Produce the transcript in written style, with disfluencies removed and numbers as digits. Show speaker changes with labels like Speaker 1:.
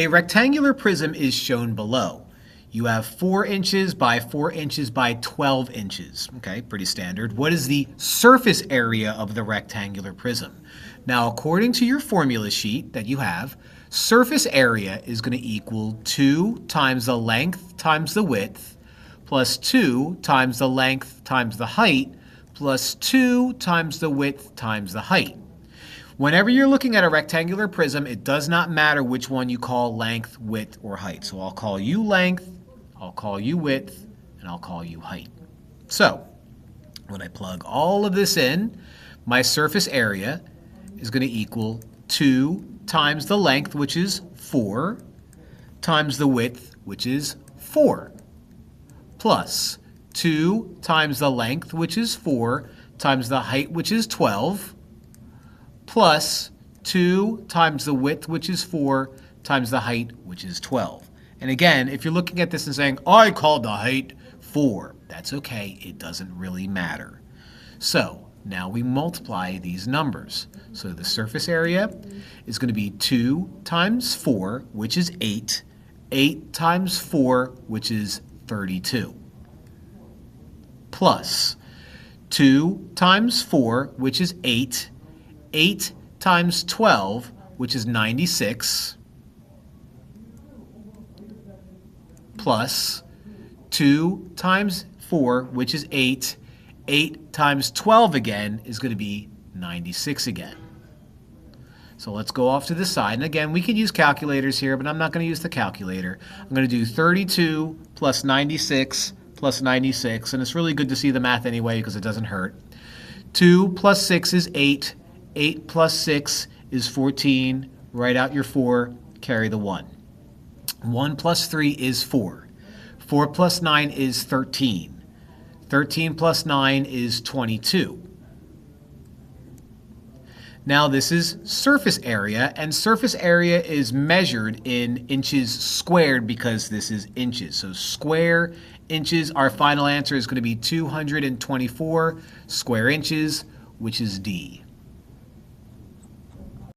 Speaker 1: A rectangular prism is shown below. You have 4 inches by 4 inches by 12 inches. Okay, pretty standard. What is the surface area of the rectangular prism? Now, according to your formula sheet that you have, surface area is going to equal 2 times the length times the width plus 2 times the length times the height plus 2 times the width times the height. Whenever you're looking at a rectangular prism, it does not matter which one you call length, width, or height. So I'll call you length, I'll call you width, and I'll call you height. So when I plug all of this in, my surface area is going to equal 2 times the length, which is 4, times the width, which is 4, plus 2 times the length, which is 4, times the height, which is 12, plus 2 times the width, which is 4, times the height, which is 12. And again, if you're looking at this and saying, I called the height 4, that's okay. It doesn't really matter. So now we multiply these numbers. So the surface area is going to be 2 times 4, which is 8. 8 times 4, which is 32. Plus 2 times 4, which is 8. 8 times 12, which is 96, plus 2 times 4, which is 8. 8 times 12 again is going to be 96 again. So let's go off to the side. And again, we can use calculators here, but I'm not going to use the calculator. I'm going to do 32 plus 96 plus 96. And it's really good to see the math anyway because it doesn't hurt. 2 plus 6 is 8. 8 plus 6 is 14. Write out your 4, carry the 1. 1 plus 3 is 4. 4 plus 9 is 13. 13 plus 9 is 22. Now this is surface area, and surface area is measured in inches squared because this is inches. So square inches, our final answer is going to be 224 square inches, which is D.